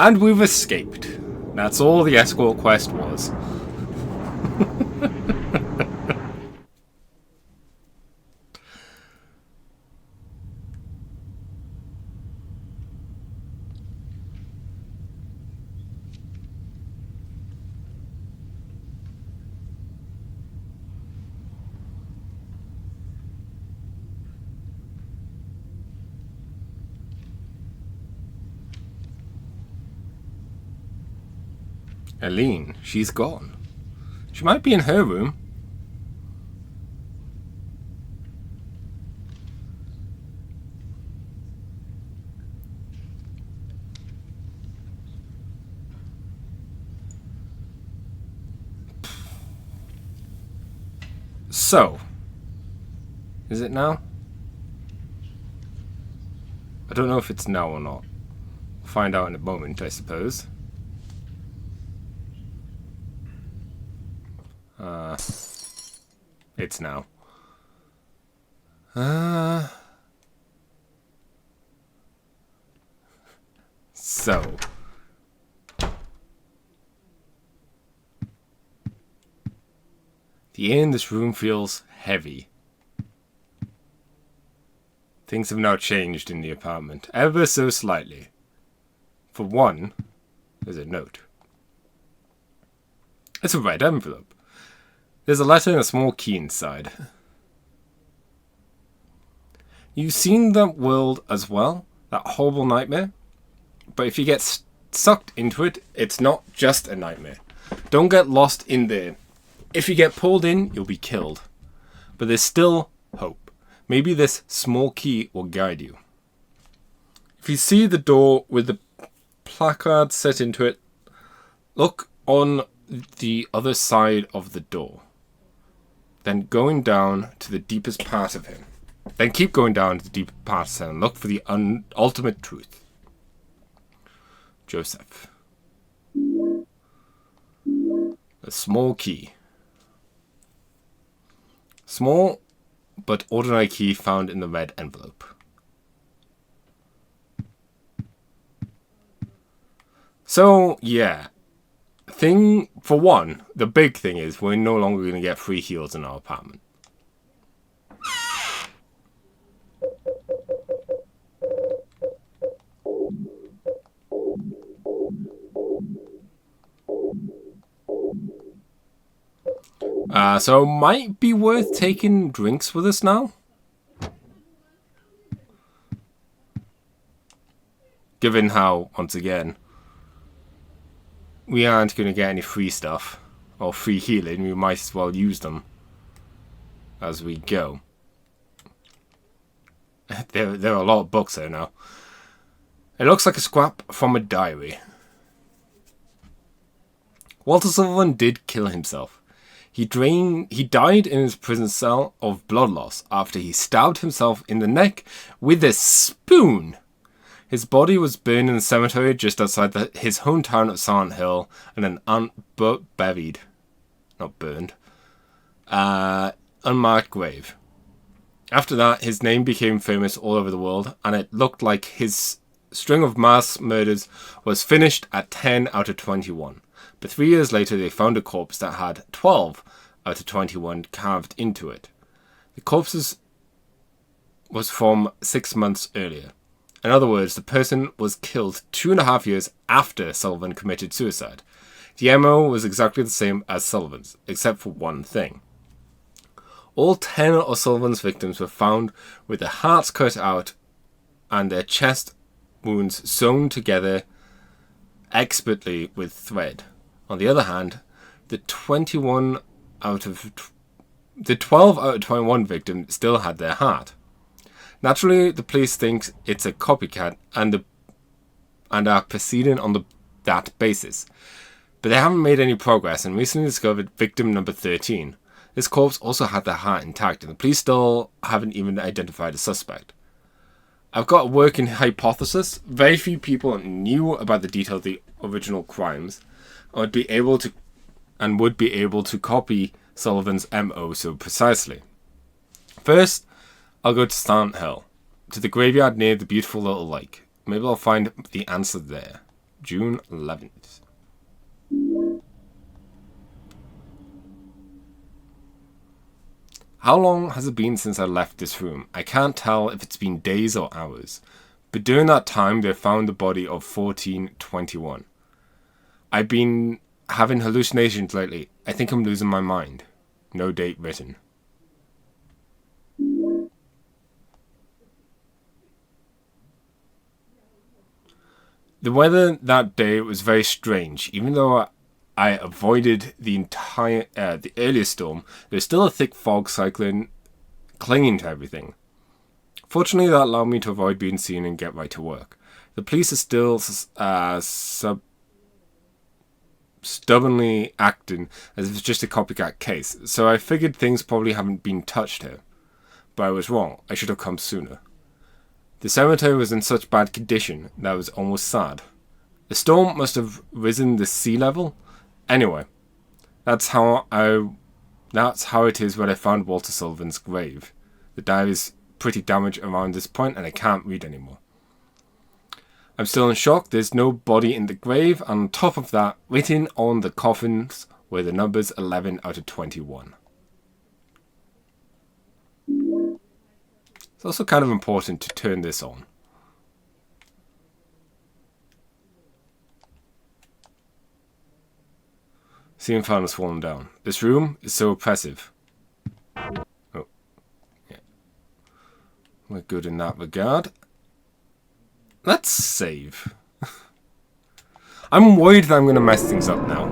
And we've escaped. That's all the escort quest was. Aline, she's gone. She might be in her room. So, is it now? I don't know if it's now or not. We'll find out in a moment, I suppose. It's now. So. The air in this room feels heavy. Things have now changed in the apartment, ever so slightly. For one, there's a note. It's a red envelope. There's a letter and a small key inside. You've seen that world as well? That horrible nightmare? But if you get sucked into it, it's not just a nightmare. Don't get lost in there. If you get pulled in, you'll be killed. But there's still hope. Maybe this small key will guide you. If you see the door with the placard set into it, look on the other side of the door. Then going down to the deepest part of him. Then keep going down to the deepest part of him and look for the ultimate truth. Joseph. A small key. Small but ordinary key found in the red envelope. So, yeah. For one, the big thing is we're no longer going to get free heals in our apartment. So it might be worth taking drinks with us now. Given how, once again, we aren't going to get any free stuff or free healing, we might as well use them as we go. There are a lot of books there now. It looks like a scrap from a diary. Walter Sullivan did kill himself. He died in his prison cell of blood loss after he stabbed himself in the neck with a spoon. His body was burned in the cemetery just outside his hometown of Silent Hill, and an buried, not burned, unmarked grave. After that, his name became famous all over the world, and it looked like his string of mass murders was finished at 10 out of 21. But 3 years later, they found a corpse that had 12 out of 21 carved into it. The corpse was from 6 months earlier. In other words, the person was killed 2.5 years after Sullivan committed suicide. The MO was exactly the same as Sullivan's, except for one thing. All 10 of Sullivan's victims were found with their hearts cut out and their chest wounds sewn together expertly with thread. On the other hand, the 12 out of 21 victims still had their heart. Naturally, the police think it's a copycat and are proceeding on that basis. But they haven't made any progress and recently discovered victim number 13. This corpse also had their heart intact and the police still haven't even identified a suspect. I've got a working hypothesis. Very few people knew about the detail of the original crimes would be able to copy Sullivan's MO so precisely. First, I'll go to Silent Hill, to the graveyard near the beautiful little lake. Maybe I'll find the answer there. June 11th. How long has it been since I left this room? I can't tell if it's been days or hours. But during that time, they found the body of 1421. I've been having hallucinations lately. I think I'm losing my mind. No date written. The weather that day was very strange. Even though I avoided the earlier storm, there's still a thick fog cyclone clinging to everything. Fortunately, that allowed me to avoid being seen and get right to work. The police are still stubbornly acting as if it's just a copycat case, so I figured things probably haven't been touched here. But I was wrong. I should have come sooner. The cemetery was in such bad condition that I was almost sad. The storm must have risen the sea level. Anyway, that's how it is when I found Walter Sullivan's grave. The diary is pretty damaged around this point and I can't read anymore. I'm still in shock. There's no body in the grave, and on top of that, written on the coffins were the numbers 11 out of 21. It's also kind of important to turn this on. Ceiling fan has fallen down. This room is so oppressive. Oh, yeah. We're good in that regard. Let's save. I'm worried that I'm going to mess things up now.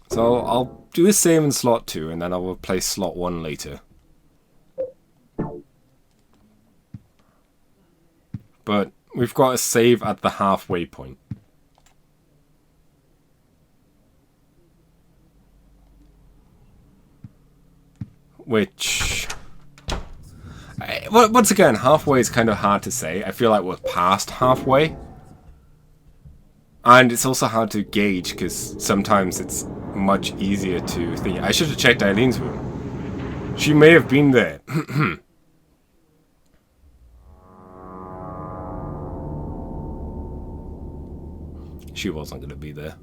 So I'll do a save in slot 2 and then I'll replace slot 1 later. But we've got a save at the halfway point. Which... once again, halfway is kind of hard to say. I feel like we're past halfway. And it's also hard to gauge because sometimes it's much easier to think. I should have checked Eileen's room. She may have been there. She wasn't going to be there.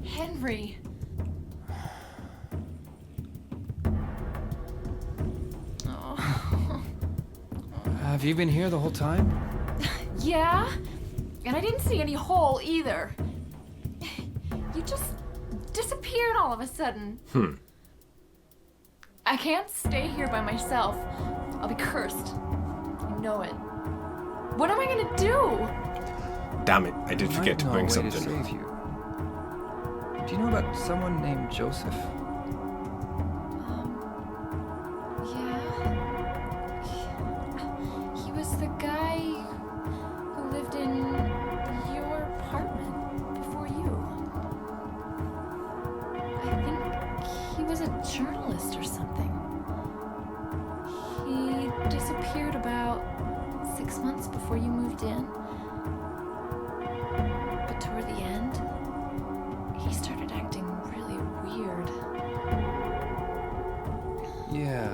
Henry. Have you been here the whole time? Yeah? And I didn't see any hole either. You just disappeared all of a sudden. I can't stay here by myself. I'll be cursed. I know it. What am I gonna do? Damn it, I did forget to bring something. To save you. Do you know about someone named Joseph? He was the guy who lived in your apartment before you. I think he was a journalist or something. He disappeared about 6 months before you moved in. But toward the end, he started acting really weird. Yeah.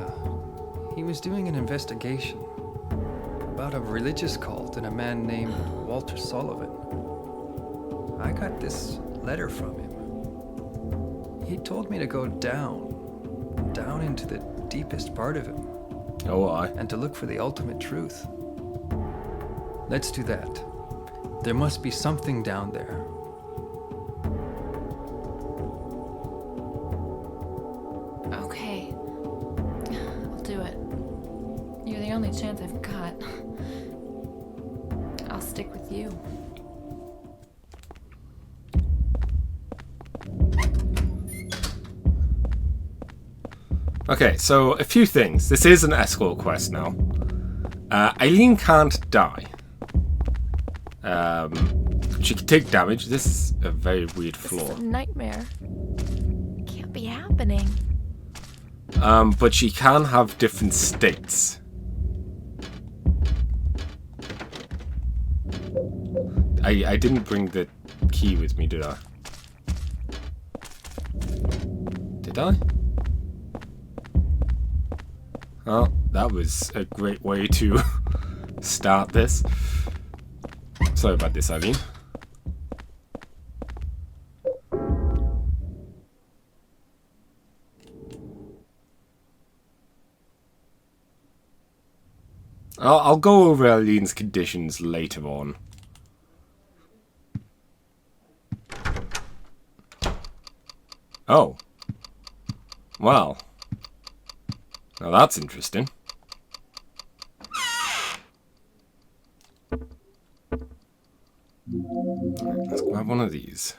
He was doing an investigation about a religious cult and a man named Walter Sullivan. I got this letter from him. He told me to go down into the deepest part of him. Oh, aye. And to look for the ultimate truth. Let's do that. There must be something down there. Okay. I'll do it. You're the only chance I've got. I'll stick with you. Okay, so a few things. This is an escort quest now. Eileen can't die. She can take damage. This is a very weird flaw. This is a nightmare. It can't be happening. But she can have different states. I didn't bring the key with me, did I? Did I? Oh, that was a great way to start this. Sorry about this, Eileen. I'll go over Eileen's conditions later on. Oh. Well. Now that's interesting. Let's grab one of these.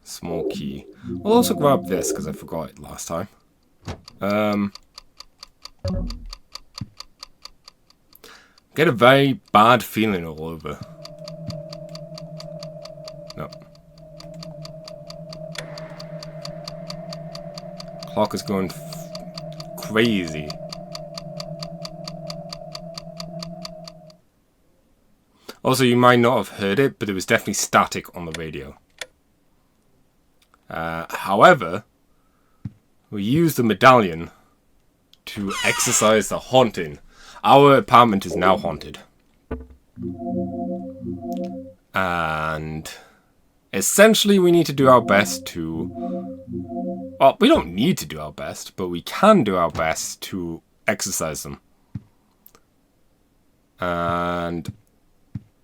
Small key. I'll also grab this because I forgot it last time. Get a very bad feeling all over. No. Clock is going crazy. Also, you might not have heard it, but it was definitely static on the radio. However, we used the medallion to exercise the haunting. Our apartment is now haunted. And essentially we need to do our best to... Well, we don't need to do our best, but we can do our best to exercise them. And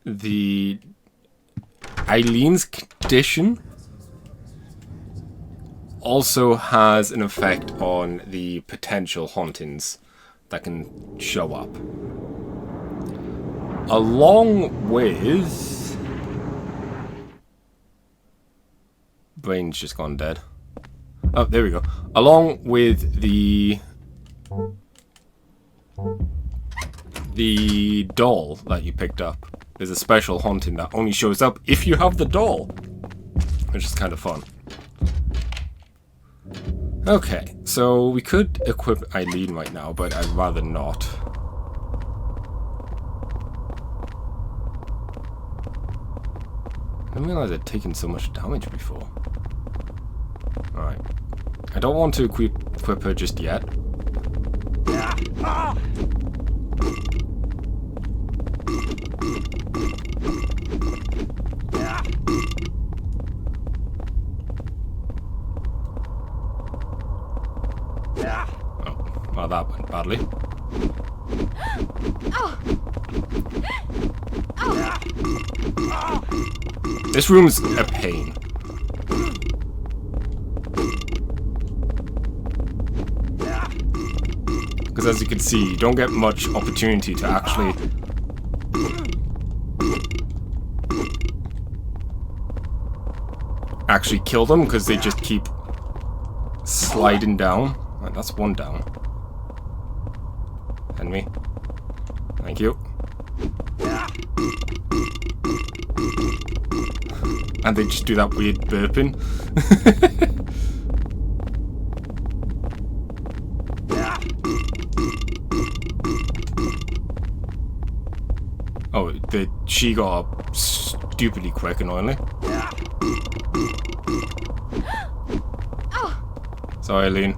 the Eileen's condition also has an effect on the potential hauntings that can show up. Along with... Brain's just gone dead. Oh, there we go. Along with the doll that you picked up. There's a special haunting that only shows up if you have the doll, which is kind of fun. Okay, so we could equip Eileen right now, but I'd rather not. I didn't realize I'd taken so much damage before. Alright. I don't want to equip her just yet. Well, that went badly. This room's a pain. Because as you can see, you don't get much opportunity to actually kill them, because they just keep sliding down. Right, that's one down. Me. Thank you. And they just do that weird burping. Oh, she got up stupidly quick, annoyingly. Sorry, Eileen.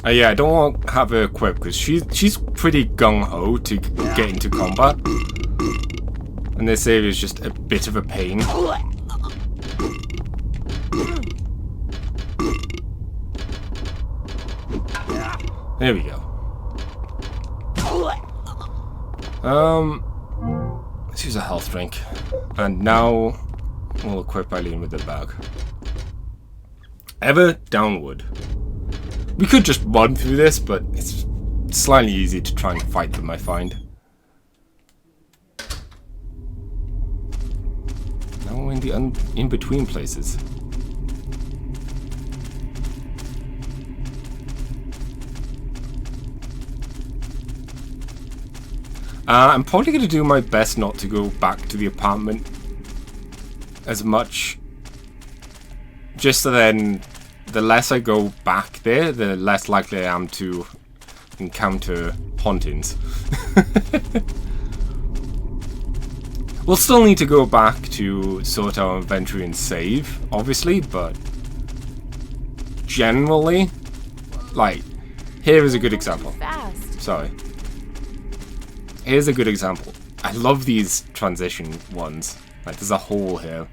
Yeah, I don't want to have her equipped because she's pretty gung-ho to get into combat. And this area is just a bit of a pain. There we go. Let's use a health drink. And now we'll equip Eileen with the bag. Ever downward. We could just run through this, but it's slightly easy to try and fight them, I find. Now we're in the in-between places. I'm probably going to do my best not to go back to the apartment as much. Just so then, the less I go back there, the less likely I am to encounter hauntings. We'll still need to go back to sort our inventory and save, obviously, but generally, like, here is a good example. Fast. Sorry. Here's a good example. I love these transition ones. Like, there's a hole here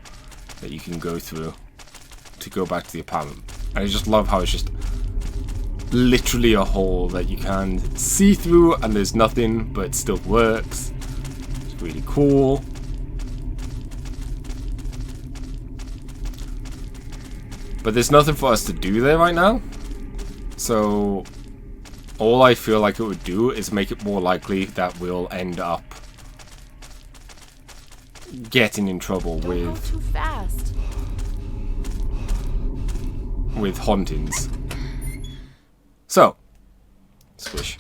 that you can go through to go back to the apartment. And I just love how it's just literally a hole that you can see through and there's nothing, but it still works. It's really cool. But there's nothing for us to do there right now. So all I feel like it would do is make it more likely that we'll end up getting in trouble Don't go too fast. with hauntings. So, squish.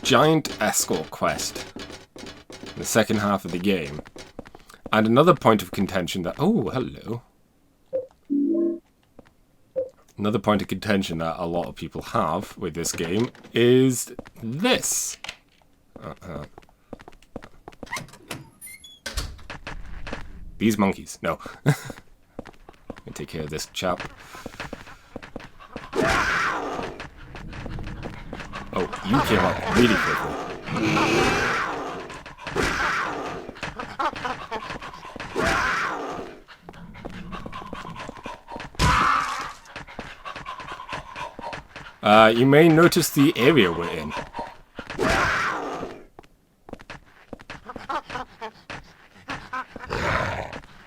Giant escort quest. The second half of the game. And another point of contention that... Oh, hello. Another point of contention that a lot of people have with this game is this. These monkeys. No. Let me take care of this chap. Oh, you came up really quickly. You may notice the area we're in.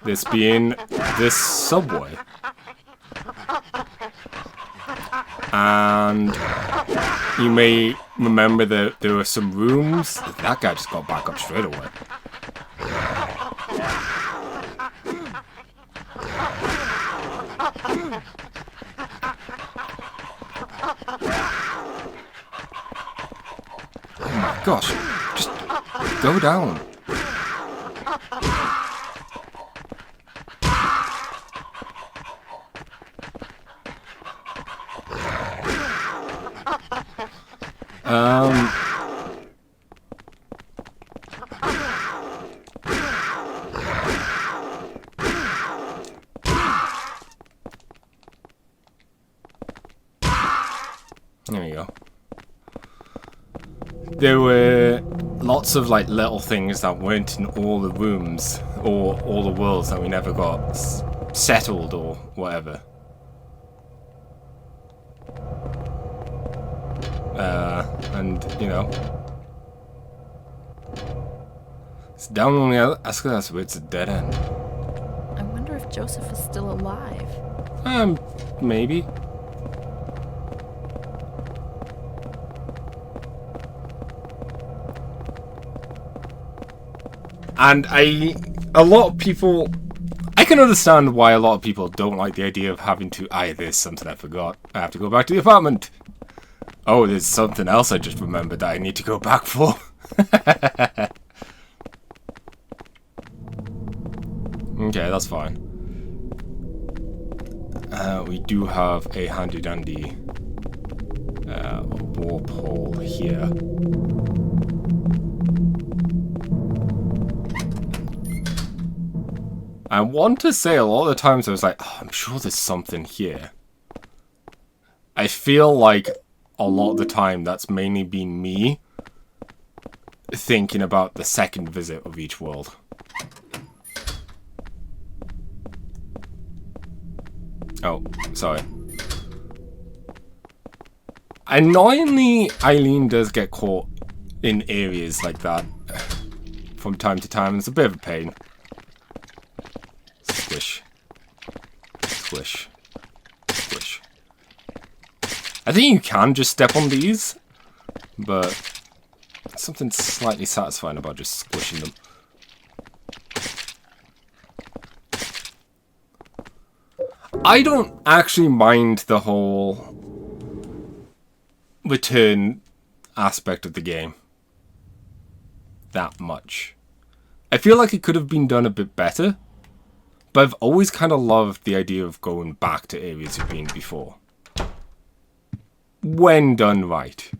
This being this subway. And you may remember that there were some rooms. That guy just got back up straight away. Oh my gosh, just go down. There we go. There were lots of like little things that weren't in all the rooms or all the worlds that we never got settled or whatever. And you know, it's down on the escalator, so it's a dead end. I wonder if Joseph is still alive. Maybe. And a lot of people, I can understand why a lot of people don't like the idea of having to, there's something I forgot. I have to go back to the apartment. Oh, there's something else I just remembered that I need to go back for. Okay, that's fine. We do have a handy dandy warp hole here. I want to say a lot of the times I was like, oh, I'm sure there's something here. I feel like a lot of the time that's mainly been me thinking about the second visit of each world. Oh, sorry. Annoyingly, Eileen does get caught in areas like that from time to time, and it's a bit of a pain. Squish. Squish. Squish. I think you can just step on these, but something slightly satisfying about just squishing them. I don't actually mind the whole return aspect of the game that much. I feel like it could have been done a bit better, but I've always kind of loved the idea of going back to areas you've been before. When done right.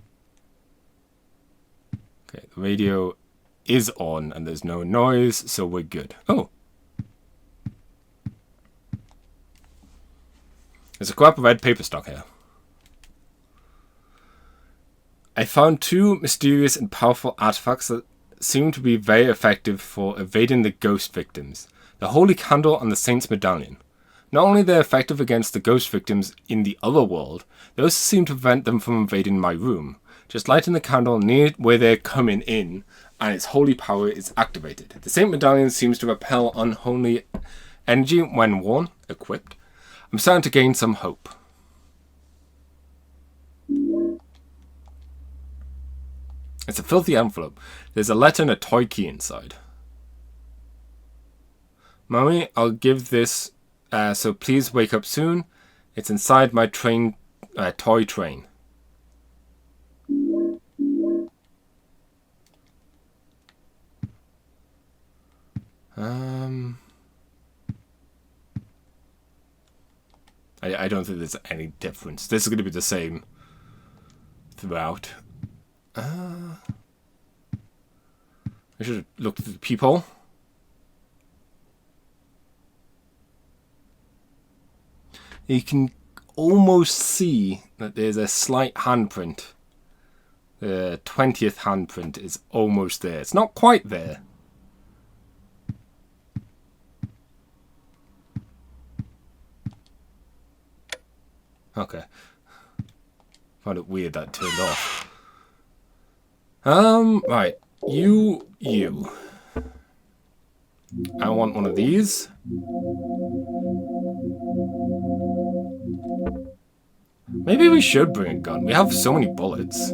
Okay, the radio is on and there's no noise, so we're good. Oh. There's a scrap of red paper stock here. I found 2 mysterious and powerful artifacts that seem to be very effective for evading the ghost victims. The Holy Candle and the Saint's Medallion. Not only are they effective against the ghost victims in the other world, they also seem to prevent them from invading my room. Just lighting the candle near where they're coming in, and its holy power is activated. The Saint Medallion seems to repel unholy energy when worn, equipped. I'm starting to gain some hope. It's a filthy envelope. There's a letter and a toy key inside. Mommy, I'll give this, so please wake up soon. It's inside my toy train. I don't think there's any difference. This is going to be the same throughout. I should have looked at the peephole. You can almost see that there's a slight handprint. The 20th handprint is almost there. It's not quite there. Okay. Found it weird that turned off. Right. You. I want one of these. Maybe we should bring a gun. We have so many bullets.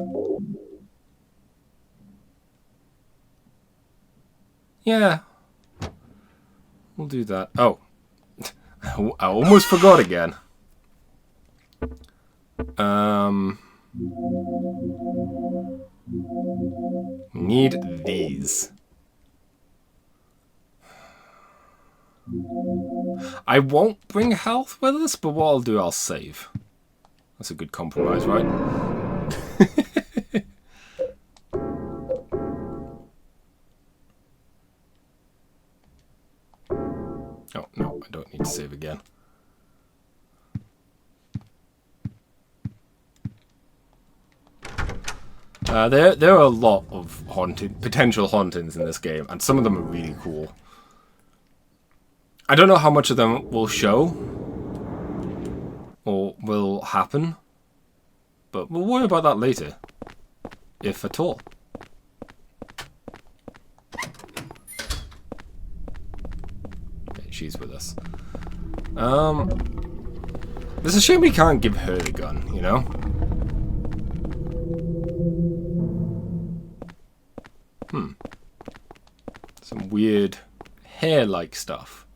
Yeah. We'll do that. Oh. I almost forgot again. Need these. I won't bring health with us, but what I'll do, I'll save. That's a good compromise, right? Oh, no, I don't need to save again. There are a lot of potential hauntings in this game, and some of them are really cool. I don't know how much of them will show or will happen, but we'll worry about that later, if at all. Okay, she's with us. It's a shame we can't give her the gun, you know? Some weird hair-like stuff.